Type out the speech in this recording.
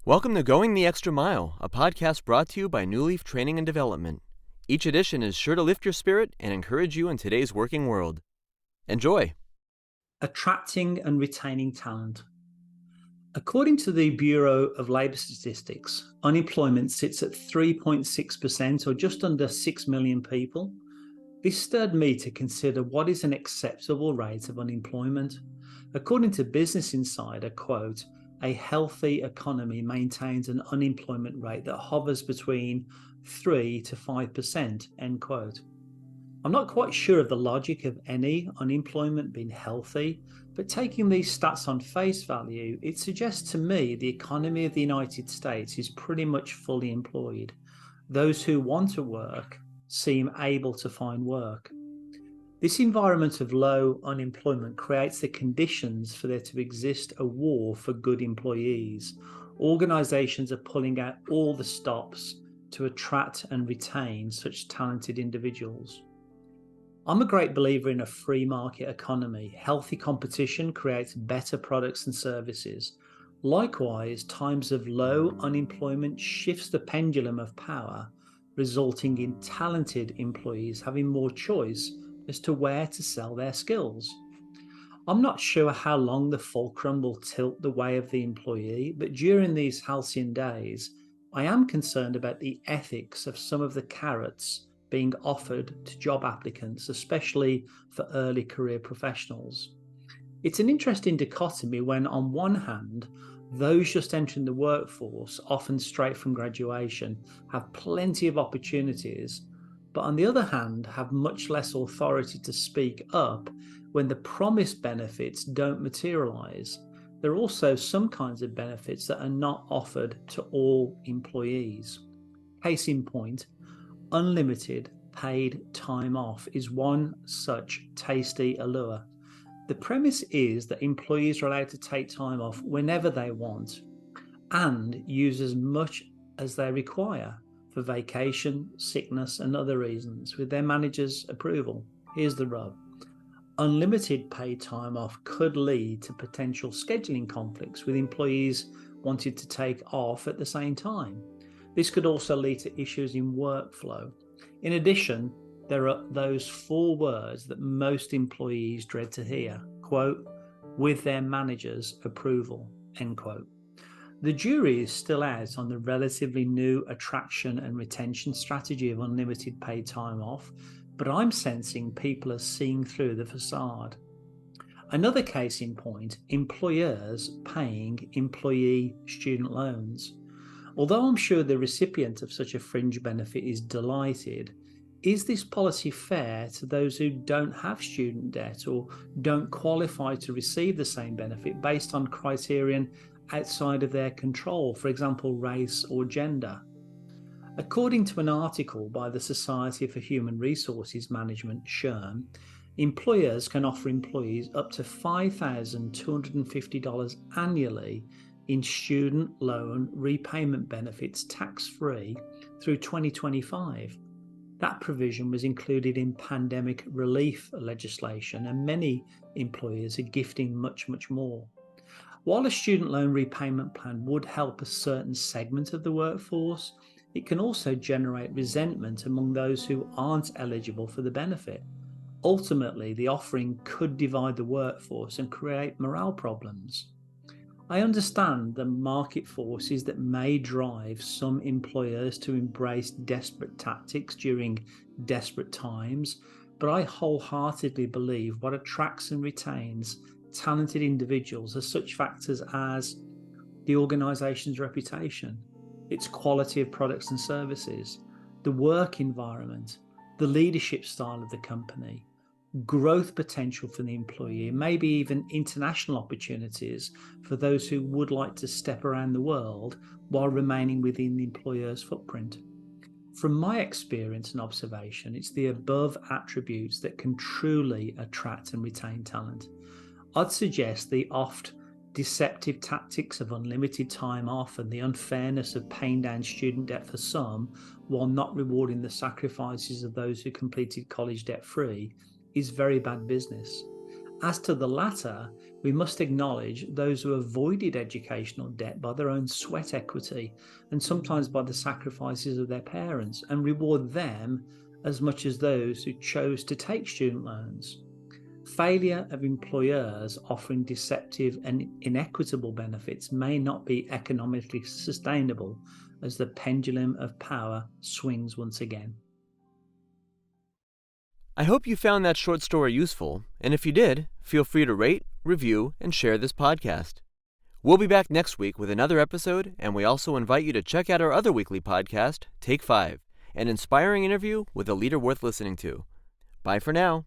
Welcome to Going the Extra Mile, a podcast brought to you by Newleaf Training and Development. Each edition is sure to lift your spirit and encourage you in today's working world. Enjoy! Attracting and retaining talent. According to the Bureau of Labour Statistics, unemployment sits at 3.6%, or just under 6 million people. This stirred me to consider what is an acceptable rate of unemployment. According to Business Insider, quote, "A healthy economy maintains an unemployment rate that hovers between 3 to 5%, end quote. I'm not quite sure of the logic of any unemployment being healthy, but taking these stats on face value, it suggests to me the economy of the United States is pretty much fully employed. Those who want to work seem able to find work. This environment of low unemployment creates the conditions for there to exist a war for good employees. Organizations are pulling out all the stops to attract and retain such talented individuals. I'm a great believer in a free market economy. Healthy competition creates better products and services. Likewise, times of low unemployment shifts the pendulum of power, resulting in talented employees having more choice as to where to sell their skills. I'm not sure how long the fulcrum will tilt the way of the employee, but during these halcyon days, I am concerned about the ethics of some of the carrots being offered to job applicants, especially for early career professionals. It's an interesting dichotomy when, on one hand, those just entering the workforce, often straight from graduation, have plenty of opportunities, but on the other hand, have much less authority to speak up when the promised benefits don't materialize. There are also some kinds of benefits that are not offered to all employees. Case in point, unlimited paid time off is one such tasty allure. The premise is that employees are allowed to take time off whenever they want and use as much as they require for vacation, sickness, and other reasons with their manager's approval. Here's the rub. Unlimited paid time off could lead to potential scheduling conflicts with employees wanting to take off at the same time. This could also lead to issues in workflow. In addition, there are those 4 words that most employees dread to hear, quote, "with their manager's approval," end quote. The jury is still out on the relatively new attraction and retention strategy of unlimited paid time off, but I'm sensing people are seeing through the facade. Another case in point, employers paying employee student loans. Although I'm sure the recipient of such a fringe benefit is delighted, is this policy fair to those who don't have student debt or don't qualify to receive the same benefit based on criterion outside of their control, for example, race or gender? According to an article by the Society for Human Resources Management, SHRM, employers can offer employees up to $5,250 annually in student loan repayment benefits tax-free through 2025. That provision was included in pandemic relief legislation, and many employers are gifting much, much more. While a student loan repayment plan would help a certain segment of the workforce, it can also generate resentment among those who aren't eligible for the benefit. Ultimately, the offering could divide the workforce and create morale problems. I understand the market forces that may drive some employers to embrace desperate tactics during desperate times, but I wholeheartedly believe what attracts and retains talented individuals are such factors as the organization's reputation, its quality of products and services, the work environment, the leadership style of the company, growth potential for the employee, maybe even international opportunities for those who would like to step around the world while remaining within the employer's footprint. From my experience and observation, it's the above attributes that can truly attract and retain talent. I'd suggest the oft deceptive tactics of unlimited time off and the unfairness of paying down student debt for some while not rewarding the sacrifices of those who completed college debt-free is very bad business. As to the latter, we must acknowledge those who avoided educational debt by their own sweat equity and sometimes by the sacrifices of their parents, and reward them as much as those who chose to take student loans. Failure of employers offering deceptive and inequitable benefits may not be economically sustainable as the pendulum of power swings once again. I hope you found that short story useful, and if you did, feel free to rate, review, and share this podcast. We'll be back next week with another episode, and we also invite you to check out our other weekly podcast, Take 5, an inspiring interview with a leader worth listening to. Bye for now.